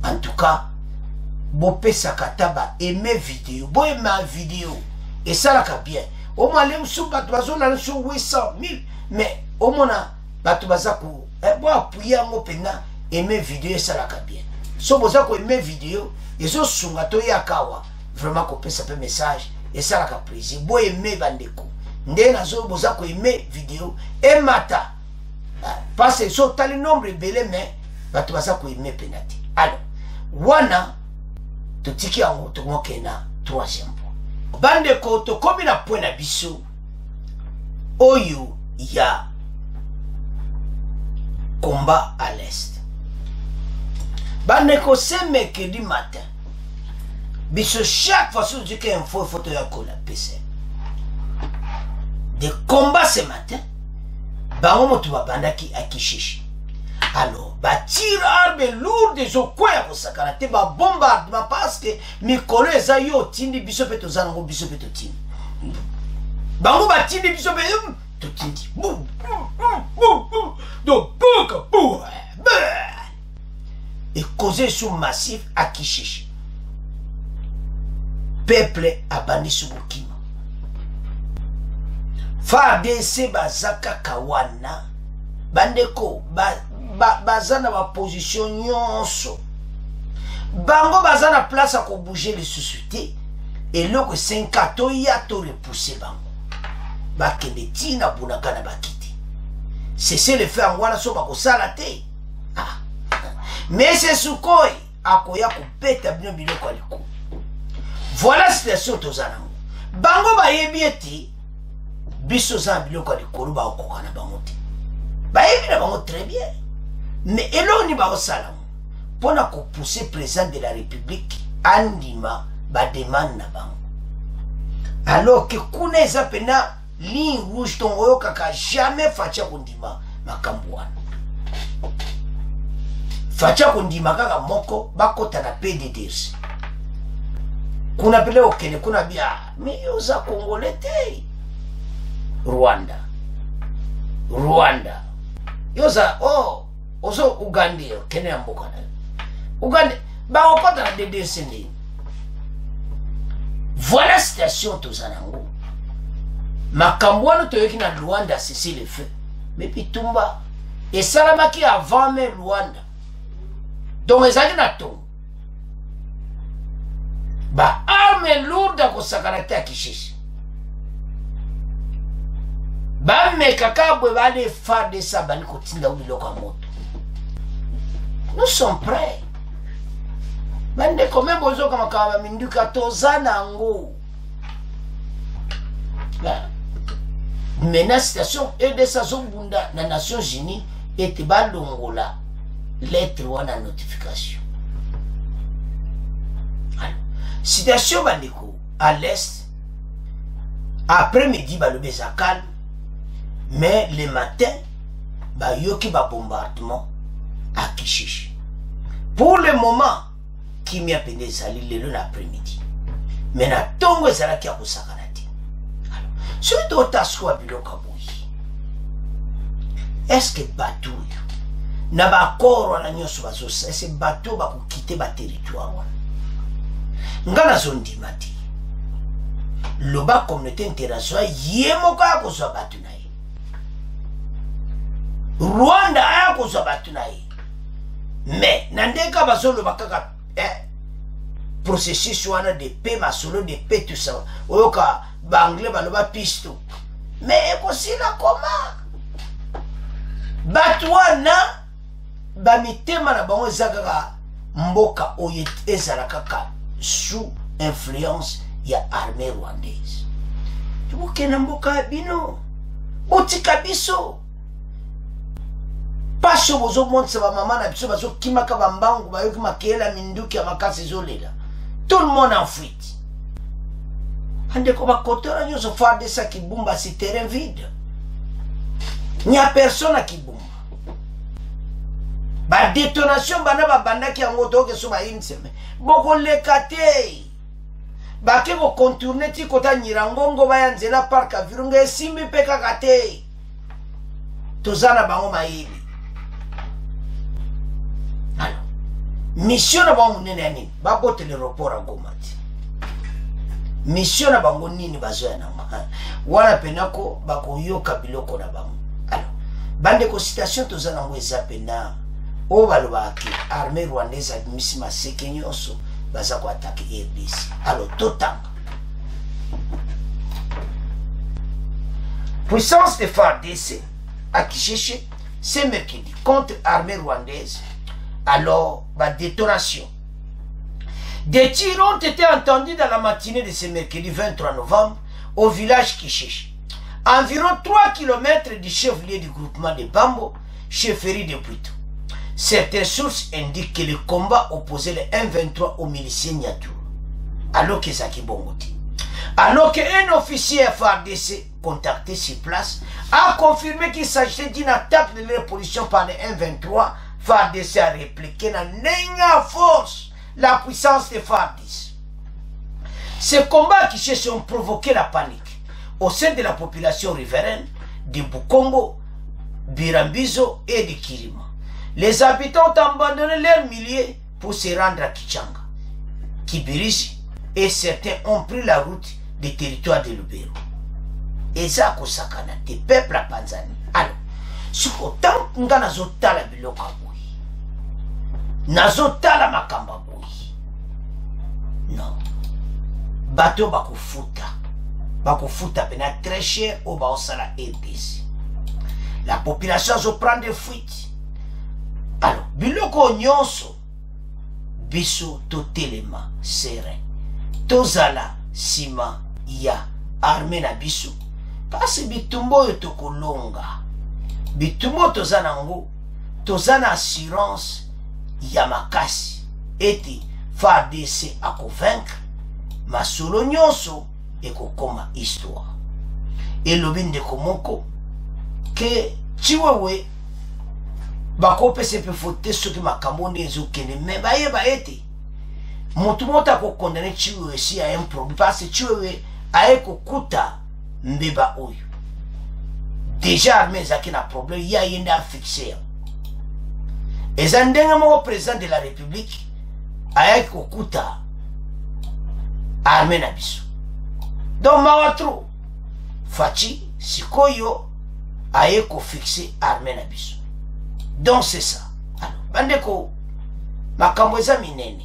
En tout cas bopesa kataba aimer vidéo bo aimer vidéo et ça la bien au moins les sous bato bazona sur 800 000 mais au moins bato bazako bo appuyer ngo pena aimer vidéo et ça la bien so bozako aimer vidéo et so sunga to yakawa vraiment ko pesa pe message et ça la plaisir bo aimer bandeko ndé na zo bozako aimer vidéo et mata parce que so tali nombre belé mais bato bazako aimer penati alors wana totiki yango tomoke na troisième point. Bandeko tokomi na point na biso oyo ya combat à l'est. Bandeko c'est mercredi matin. Biso chaque fois que tu as une photo ya kola PC. De combat ce matin. Bango moto babandaki akishishi. Alors, bah tire arme lourde des quoi ya kosakana te ba bombardement parce que mikolo eza yo tindi biso pe tozana ngo biso pe totindi. Bango ba tindi biso pe totindi. Donc pouka. Et causé sur massif à Kishishi. Peuple abandi sur Bukima. FARDC bazaka kawana. Bandeko bazana ba position nyonso. Bango bazana place à bouger les sociétés et le que 5 to ya to repousser bango. Ba kende tina bunaka na bakiti. C'est le fait ngwana so ba ko sala te. Ah. Mais c'est sukoi akoya ko peta bino biloko aliko. Voilà la situation tozana. Bango ba yebieti biso za biloko aliko ba okokana bango te. Ba yebi na bango très bien. Mais elon ni ba osala pour na ko pousser président de la République andima ba demande na bango. Alors que kuna eza pena ligne rouge ton oyo kaka jamais facha kundima makambwana. Facha kundima kaka moko bakota na PDDs. Kuna pele okene kuna bia mi yoza Congolais te. Rwanda. Yoza ozo Uganda kene amboka na. Uganda ba okota na DDC ni. Voilà la situation tozanango. Makambwana toyoki na Rwanda cesser le feu. Mais pitumba et salamaki avant même Rwanda. Donc ezali na to. Ba arme lourde ko sakarate akishishi. Ba me kakabwe bale FARDC sabani ko tinda biloko moto. Nous sommes prêts. Bande comme bozo kama kama minduka tozana ngo. Maintenant situation et de sa zombunda na Nations Unies était balongola lettre wana notification. Alors, situation bandeko à l'est après-midi ba le beza calme mais le matin ba yoki ba bombardement à Kishishi. Pour le moment, Kimi a peine sali le l'après-midi. Mais na tongo ezala ki akosakana te. Alors, ce dota soit biloka boyi. Est-ce que bateau na ba koro na nyoso bazo c'est bateau ba ko quitter ba territoire wana. Ngana zondi mati. Loba communauté internationale yemoko akozwa batu na ye. Rwanda akozwa batu na ye. Mais nandeka bazolo bakaka processus wana de paix masolo de paix tout ça. Oyoka banglais baloba pisto. Mais ekosila koma. Batu wana bamitema na bango ezakaka mboka oyo ezalaka kaka sous influence ya armée rwandaise. Tubukena mboka bino otika biso paso bozo monsa ba mama na biso bazo kimaka bambangu bayoki makela minduki ya makasi zolela. Tout le monde en fuite. Ande ko bakotora nyoso farde sa kibumba si terrain vide. N'y a personne à kibumba. Ba détonation bana ba bandaki yango toke so ba inseme. Boko lekate. Ba ke ko contourner ti kota nyirangongo ba yanzela park avirunga esimbi peka kate. Tozana bango mayibi. Alors, mission na bango nene nini? Ba bote le report à Gomati. Mission na bango nini bazoya na ma. Wana penako ba ko yoka biloko na bango. Alors, bande ko citation tozana ngo ezapena. O baloba ki armée rwandaise admisi maseke nyonso baza ko attaquer RDC. Alors totanga. Puissance de FARDC à Kishishi c'est mercredi contre armée rwandaise. Alors la détonation. Des tirs ont été entendus dans la matinée de ce mercredi 23 novembre au village Kishishi. Environ 3 km du chef-lieu du groupement de Bambo, chefferie de Bouito. Certaines sources indiquent que le combat opposait le M23 aux miliciens Nyaturu, alors que Zaki Bongoti. Alors qu'un officier FARDC contacté sur place a confirmé qu'il s'agissait d'une attaque de leur position par le M23, FARDC a répliqué dans la force la puissance des FARDC. Ces combats qui cherchent ont provoqué la panique au sein de la population riveraine de Bukongo, Birambizo et de Kirima. Les habitants ont abandonné leurs milliers pour se rendre à Kichanga, Kibirizi, et certains ont pris la route des territoires de Lubero. Et ça, Kosakana, des peuples à Panzani. Alors, si autant nga nazotala biloko boyi, nazotala makamba boyi, non, bateau bakufuta pena très cher au baosala RDC. La population se prend des fuites. Alors, biloko nyonso, biso totelema serein, tozala sima ya armée na biso, kasi bitumbo yo tokolonga, bitumbo tozana ngo, tozana assurance ya makasi, eti FARDC a convaincre, masolo nyonso ekokoma histoire. Elobi ndeko moko, ke chiwewe, bakope sepe fote soki makamoni ezokende me bayeba ete motu moto akokondane chiwewe si a un problème parce que chiwewe aye kokuta mbeba oyo déjà armée ezaki na problème ya yende afixe eza ndenge moko président de la république aye kokuta armée na biso donc mawa tro faci sikoyo aye kofixe armée na biso. Donc c'est ça. Alors, bandeko, makambo eza minene.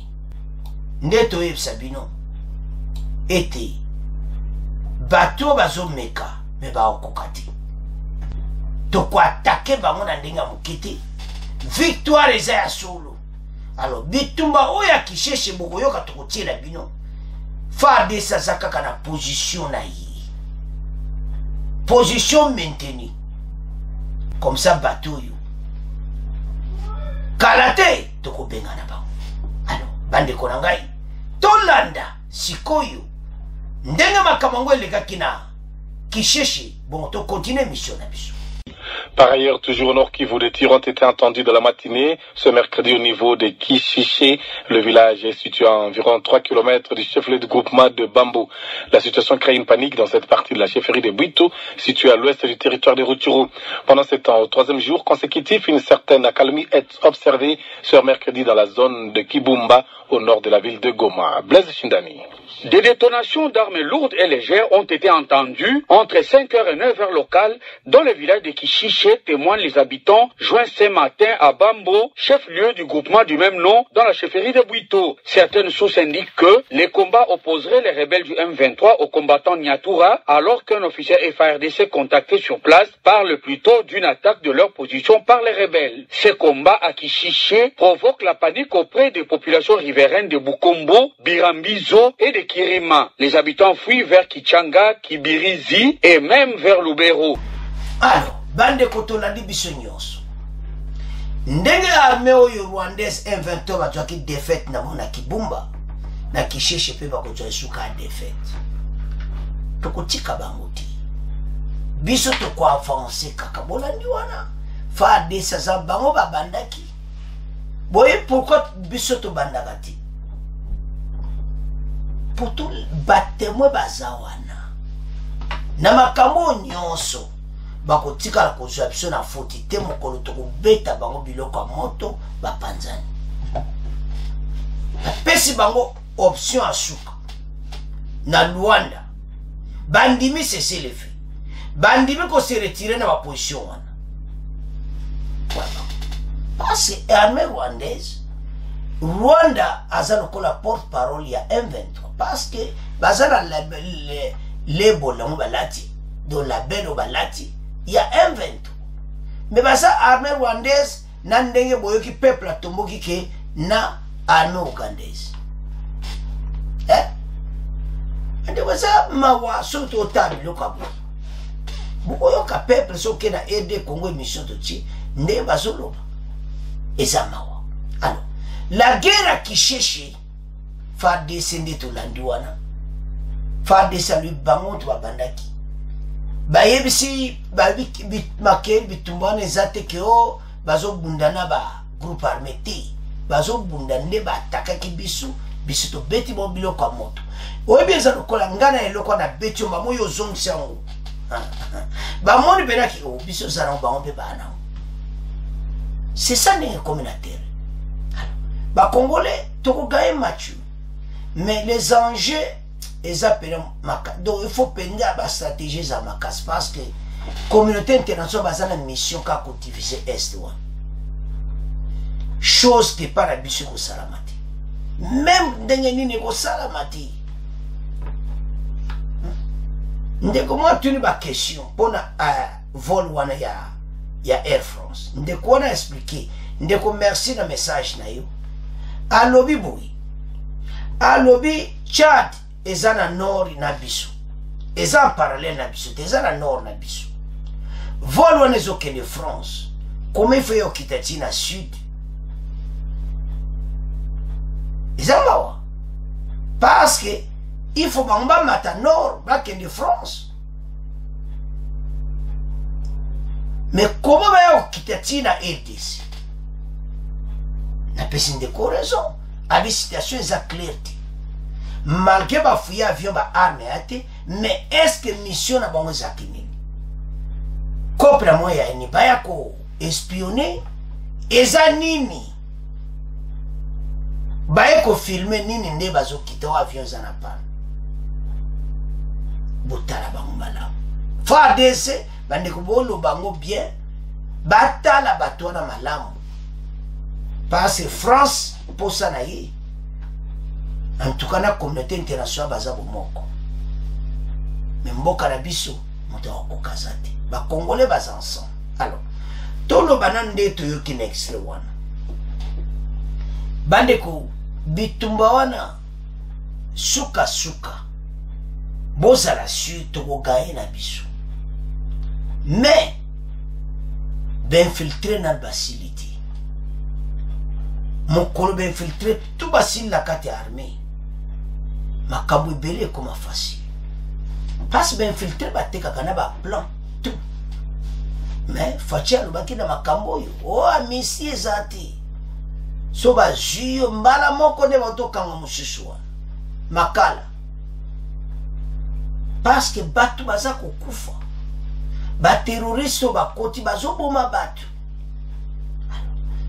Ndeto yebisa bino. Ete, bato bazo meka, me ba okokati. Toko atake bango na ndenga mukete. Victoire eza ya solo. Alors, bitumba oya Kishishi boko yoka toko tiela bino. FARDC azakaka na position na yi. Position maintenue. Comme ça, bato yo. Kalate toko benga na bango. Alors, bande konangai tolanda sikoyo ndenge makambo eleka kina Kishishi bon to continue mission na biso. Par ailleurs, toujours au Nord Kivu, des tirs ont été entendus dans la matinée ce mercredi au niveau de Kishiché. Le village est situé à environ 3 km du chef-lieu du groupement de Bambo. La situation crée une panique dans cette partie de la chefferie de Bwito, située à l'ouest du territoire de Rutshuru. Pendant ce temps, au troisième jour consécutif, une certaine accalmie est observée ce mercredi dans la zone de Kibumba, au nord de la ville de Goma. Blaise Chindani. Des détonations d'armes lourdes et légères ont été entendues entre 5h et 9h locales dans le village de Kishiché, témoignent les habitants joints ce matin à Bambo, chef-lieu du groupement du même nom dans la chefferie de Bwito. Certaines sources indiquent que les combats opposeraient les rebelles du M23 aux combattants Nyatura, alors qu'un officier FARDC contacté sur place parle plutôt d'une attaque de leur position par les rebelles. Ces combats à Kishiché provoquent la panique auprès des populations riveraines de Bukombo, Birambizo et de Kirima. Les habitants fuient vers Kichanga, Kibirizi et même vers Lubero. Alors, bande kotolandi biso nyonso. Ndenge armée oyo rwandaise M23 batwaki défaite na mona Kibumba na Kishiché pe bakozwa suka défaite. Tokotika bango ti. Biso to ko avancer kaka bolandi wana. Fa de sa bango babandaki. Boye pourquoi biso to bandaka ti? Pour tout battemwe bazawana. Na makambo nyonso bakotika la kozwa biso na foti te mokolo tokobeta bango biloko ya moto bapanzani. Pesi bango option à suka. Na Luanda. Bandimi cesser les faits. Bandimi ko se retirer na ma position wana. Parce que l'armée rwandaise, Rwanda a la porte-parole il y a M23. Parce que bazana les bolons balati, dans la belle au balati, il y a M23. Mais baza armée rwandaise, n'andenge boyoki peuple a tombo ki na armée ougandaise. Ande baza mawa soto otabi lokabo. Boyoka peuple so ke na aider Congo mission to chi, nde bazoloba. Ezamawa. Alors, la guerre à Kishiché, fa descendre to landiwana. Fa descendre bango to babandaki. Bayebisi makeri bitumbane zate ke o bazo bundana ba groupe armé te. Bazo bundande ba attaquer bisu to beti mobilo kwa moto. Oyebeza lokola ngana eloko na beti o mamoyo zongisa ngo. Ba moni benaki o biso zana ba ombe bana. C'est ça les communautaires. Les Congolais, tout le monde mature. Mais les enjeux, ils appellent Makas. Donc il faut penser à la stratégie de Makas. Parce que la communauté internationale a une mission qui a divisé Est. Chose qui n'est pas la mission de Salamati. Même dans les lignes de Salamati. Comment tu as une question pour le vol il y a Air France. Nous avons expliqué. Nous avons merci le message. À lobby boui. À lobby Tchad. Ils ont un nord na biso. Ils ont un parallèle na biso. Ils ont un nord na biso. Vol les autres de France. Comment il faut quitter na sud? Ils ont parce que il faut que mata nord de France. Mais comment va quitter na RDC? Na personne de raison. À des situations claires. Malgré ba fouiller avion ba arme mais est-ce que mission na bango zakini? Kopra moya ni baya ko espionner eza nini? Baya ko filmer nini nde bazo quitter avion za na pan. Botala bango mala. Fa DC bande ko bolo bango bien batala batona malamu parce que France pour ça na yi en tout cas la communauté internationale bazabo moko mais mboka na biso moto okazate ba congolais bas ensemble. Alors tolo banande to yoki next one bande ko bitumba wana suka boza la suite to gaé na biso. Mais d'infiltrer dans le facilité. Mon colo infiltrer tout basile la carte armée. Ma kabou belé comme facile. Parce que infiltrer batte kakana ba plan tout. mais faci alobaki na makambo oyo o amisi eza te so bazwi yo mbala moko nde batokanga mosusu wana makala parce que bato baza kokufa baterroriste oyo bakoti bazoboma bato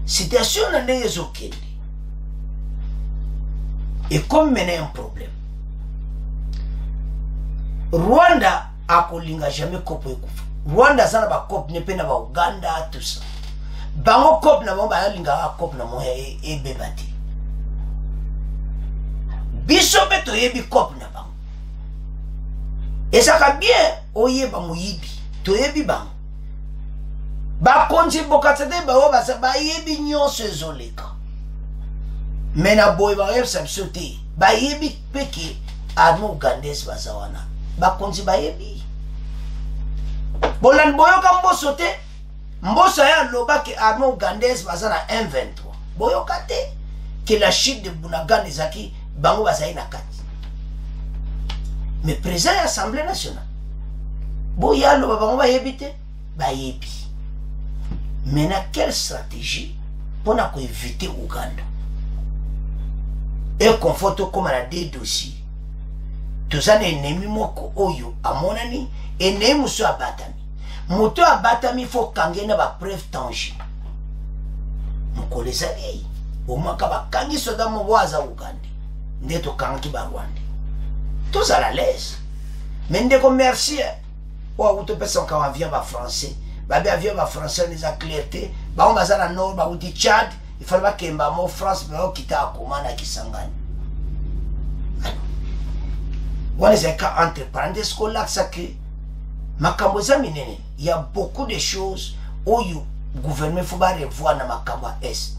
situation na ndenge ezokende ekomi mena un problème. Rwanda akolinga jamais kopo ekufa. Rwanda sana ba kopo ne pena ba Uganda tout ça. Bango kopo na bango ba linga kopo na mo ebebati. Biso beto yebi kopo na bango. Ezaka bien oyeba muyibi. To yebi bango. Ba konji bokatsede ba o ba yebi nyonso ezoleka. Mena boy ba yebsa bisote. Ba yebi peke arme ugandese bazawana. Bakonzi bayebi bolan boyoka mboso te mboso ya loba ke arme ugandese baza na M23 boyoka te ke la chute de Bunagana ezaki bango bazali na kati mais président ya Assemblée nationale boya loba bango bayebi te bayebi. Maintenant quelle stratégie pour éviter Ouganda et conforte comme la des dossiers tozana ennemi moko oyo amonani ennemi muso abatami moto abatami fo kange na ba preuve tangible mokolo ezali omaka bakangi soda mowaza Uganda nde tokangi ba Rwanda tozala l'aise mais ndeko merci wa utopesa ka avion ba français babe avion ba français les clarté ba on bazana nord ba uti Tchad il fallait ba kemba mo France ba okita akomana Kisangani. Voilà, c'est entre parenthèses, il y a beaucoup de choses où le gouvernement faut revoir dans Makambo Est.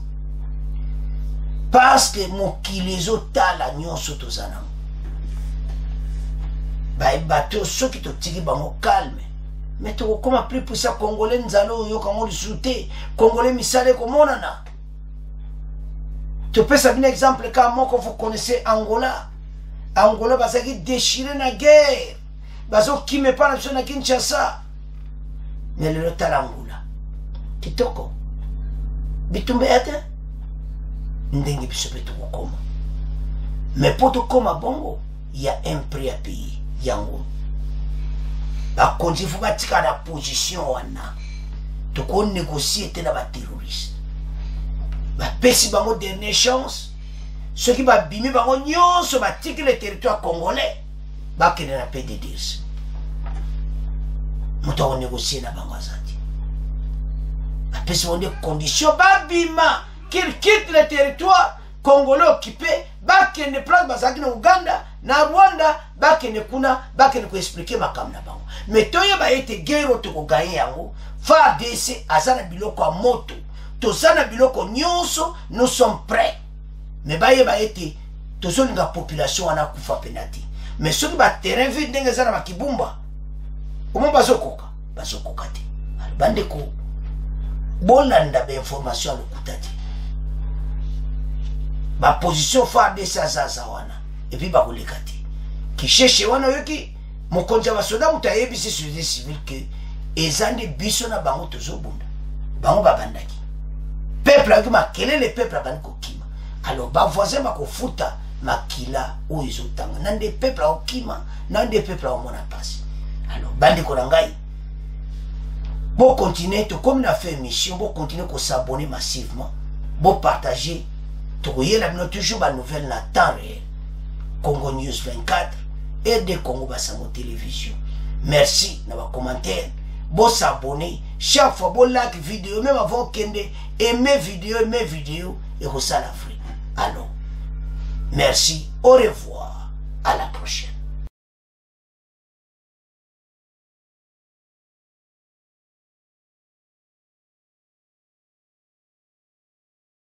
Parce que mon kilezo tala nyon soto zanam. Bah bateau ceux qui te tirent bah mon calme. Mais tu comment plus pour ça congolais nzalo yo comment le souter congolais misale comment on a. Tu peux ça un exemple quand moi que vous connaissez Angola. Angola bazaki déchiré na guerre bazo kime pa na na Kinshasa mais le Angola kitoko bitumbe ate ndenge biso beto koma mais pour to koma bongo il y a un prix à payer yango ba konji fu batika na position wana to ko négocier te na ba terroriste ba pesi bango dernière chance. Ceux qui va bimi bango nyonso batiki le territoire congolais bakene na PDDS moto on négocier na bango azati apesi on des conditions babima qu'il quitte le territoire congolais occupé bakene place bazaki na Uganda na Rwanda bakene kuna bakene ko expliquer makam na bango mais toye ba ete guerre to ko gagner yango FARDC azana biloko a moto tozana biloko nyonso nous sommes prêts. Mais baye ba ete tozo linga population wana kufa penati mais ceux qui ba terrain vide ndenge za na makibumba omo bazokoka te bande ko bolanda ba information lokutati ba position FARDC sa wana et puis ba kolekati ki cherche wana yoki mokonja ba soda mutayebi si société civile que ezande biso na bango tozo bunda bango babandaki peuple a makele le peuple abandi kokima. Alors, bah voisin ma kofuta makila ou izotanga. Nande peuple a okima, nande peuple a omona passe. Alors, bande korangai. Bon continuer, tout comme on a fait une mission, bon continuer à s'abonner massivement, bon partager, tout voyez la toujours la nouvelle na temps réel. Congo News 24 et de Congo Basango Télévision. Merci dans vos commentaires. Bon s'abonner chaque fois bon like vidéo même avant kende aimer vidéo et ça la frère. Alors, merci, au revoir, à la prochaine.